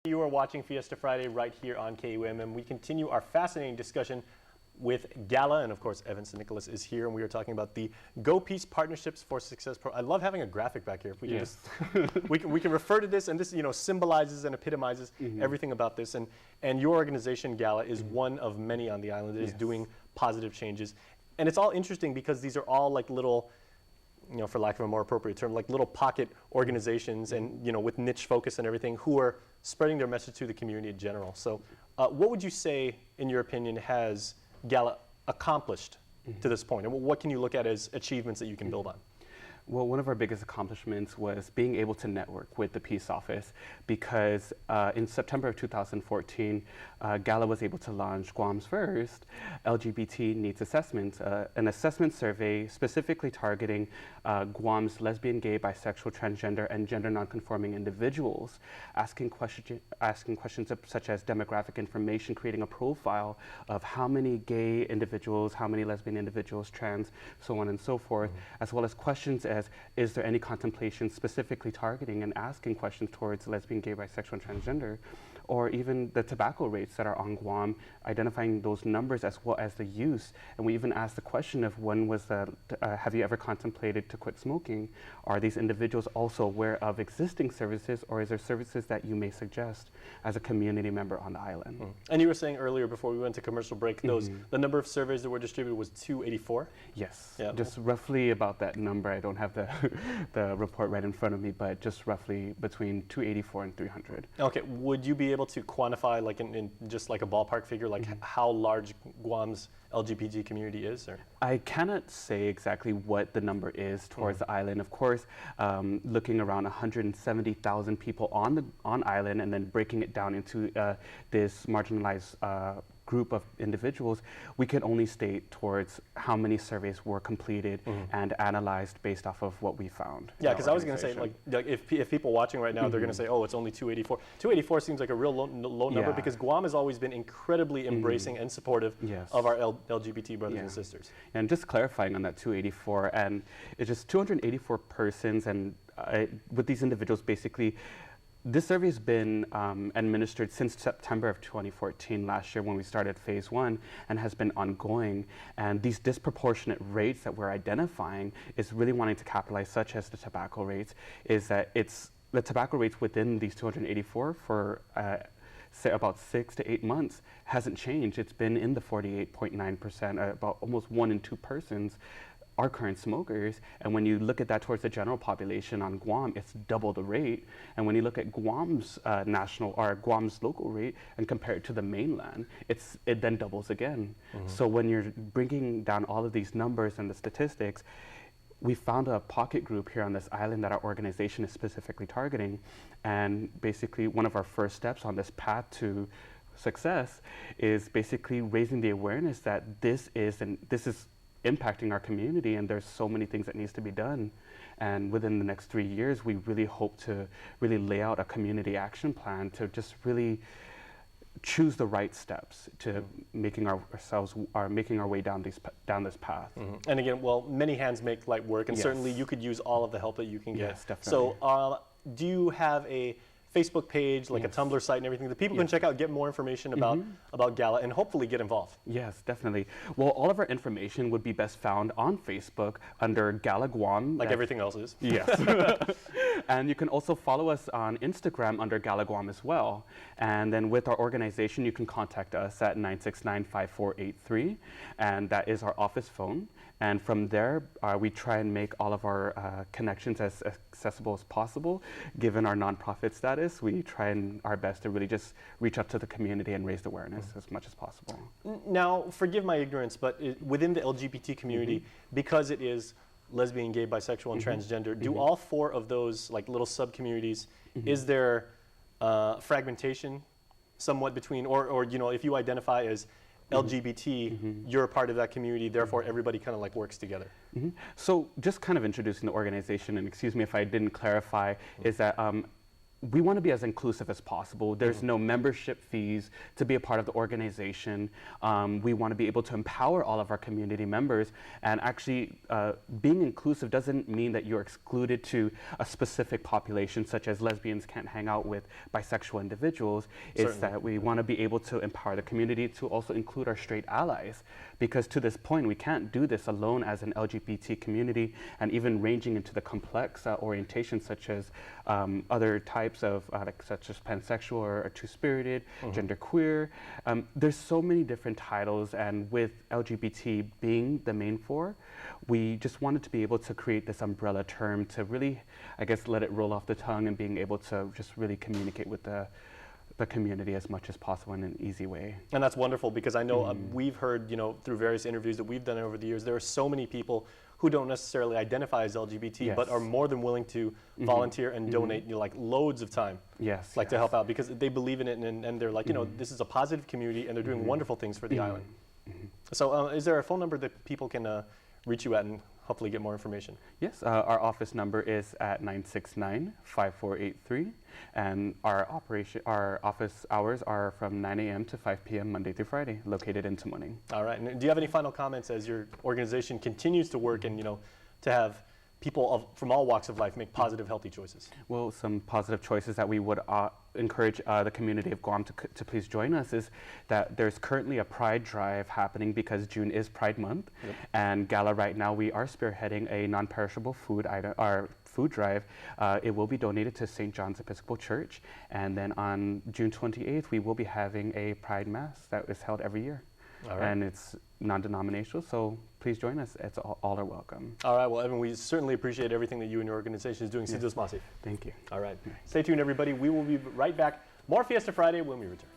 You are watching Fiesta Friday right here on KUAM, and we continue our fascinating discussion with GALA, and of course Evan San Nicolas is here, and we are talking about the Go Peace Partnerships for Success I love having a graphic back here. If we can just we can refer to this, and this symbolizes and epitomizes everything about this. And your organization GALA is one of many on the island that is doing positive changes, and it's all interesting because these are all like little, for lack of a more appropriate term, like little pocket organizations, and with niche focus and everything, who are spreading their message to the community in general. So, what would you say, in your opinion, has GALA accomplished to this point? And what can you look at as achievements that you can build on? Well, one of our biggest accomplishments was being able to network with the Peace Office, because in September of 2014, GALA was able to launch Guam's first LGBT needs assessment, an assessment survey specifically targeting Guam's lesbian, gay, bisexual, transgender, and gender nonconforming individuals, asking questions such as demographic information, creating a profile of how many gay individuals, how many lesbian individuals, trans, so on and so forth, as well as questions as, is there any contemplation specifically targeting and asking questions towards lesbian, gay, bisexual, and transgender, or even the tobacco rates that are on Guam, identifying those numbers as well as the use. And we even asked the question of when was have you ever contemplated to quit smoking? Are these individuals also aware of existing services, or is there services that you may suggest as a community member on the island? And you were saying earlier before we went to commercial break, the number of surveys that were distributed was 284? Yes, just roughly about that number. I don't have the report right in front of me, but just roughly between 284 and 300. Okay, would you be able to quantify, like in just like a ballpark figure, like how large Guam's LGBT community is? Or? I cannot say exactly what the number is towards the island. Of course, looking around 170,000 people on island, and then breaking it down into this marginalized group of individuals, we can only state towards how many surveys were completed and analyzed based off of what we found. Yeah, because I was going to say, like if people watching right now, they're going to say, oh, it's only 284. 284 seems like a real low number, because Guam has always been incredibly embracing and supportive of our LGBT brothers and sisters. And just clarifying on that 284, and it's just 284 persons, and with these individuals, basically, this survey has been administered since September of 2014, last year when we started phase 1, and has been ongoing. And these disproportionate rates that we're identifying is really wanting to capitalize, such as the tobacco rates, is that it's the tobacco rates within these 284 for say about 6 to 8 months hasn't changed. It's been in the 48.9%, about almost 1 in 2 persons are current smokers. And when you look at that towards the general population on Guam, it's double the rate. And when you look at Guam's Guam's local rate and compare it to the mainland, it then doubles again. So when you're bringing down all of these numbers and the statistics, we found a pocket group here on this island that our organization is specifically targeting. And basically one of our first steps on this path to success is basically raising the awareness that this is impacting our community, and there's so many things that needs to be done. And within the next 3 years, we really hope to really lay out a community action plan to just really choose the right steps to making our way down this path. And again, well, many hands make light work, and certainly you could use all of the help that you can get. Yes, definitely. So do you have a Facebook page, like a Tumblr site and everything that people can check out, get more information about GALA, and hopefully get involved? Yes, definitely. Well, all of our information would be best found on Facebook under GALA Guam. Like everything else is. Yes. And you can also follow us on Instagram under GALA Guam as well. And then with our organization, you can contact us at 969-5483, and that is our office phone. And from there, we try and make all of our connections as accessible as possible. Given our nonprofit status, we try our best to really just reach out to the community and raise awareness as much as possible. Now, forgive my ignorance, but within the LGBT community, because it is lesbian, gay, bisexual, and transgender, do all 4 of those like little sub-communities, is there fragmentation somewhat between, or if you identify as LGBT, you're a part of that community, therefore everybody kind of like works together? So just kind of introducing the organization, and excuse me if I didn't clarify, is that we want to be as inclusive as possible. There's no membership fees to be a part of the organization. We want to be able to empower all of our community members, and actually being inclusive doesn't mean that you're excluded to a specific population, such as lesbians can't hang out with bisexual individuals. It's that we want to be able to empower the community to also include our straight allies, because to this point we can't do this alone as an LGBT community, and even ranging into the complex orientations such as other types of such as pansexual or two-spirited, genderqueer. There's so many different titles, and with LGBT being the main four, we just wanted to be able to create this umbrella term to really, I guess, let it roll off the tongue and being able to just really communicate with the community as much as possible in an easy way. And that's wonderful, because I know we've heard, through various interviews that we've done over the years, there are so many people who don't necessarily identify as LGBT, but are more than willing to volunteer and donate like loads of time to help out, because they believe in it, and they're like, this is a positive community and they're doing wonderful things for the island. So is there a phone number that people can reach you at and hopefully get more information? Yes, our office number is at 969-5483, and our office hours are from 9 a.m. to 5 p.m. Monday through Friday, located in Tamuning. All right, and do you have any final comments as your organization continues to work and to have people from all walks of life make positive, healthy choices? Well, some positive choices that we would encourage the community of Guam to please join us is that there's currently a Pride Drive happening, because June is Pride Month, and GALA right now we are spearheading a non-perishable food drive. It will be donated to St. John's Episcopal Church, and then on June 28th we will be having a Pride Mass that is held every year. And it's non-denominational, so please join us. It's all are welcome. All right, well, Evan, we certainly appreciate everything that you and your organization is doing. Yes. Sidus Masi. Thank you. All right. Stay tuned, everybody. We will be right back. More Fiesta Friday when we return.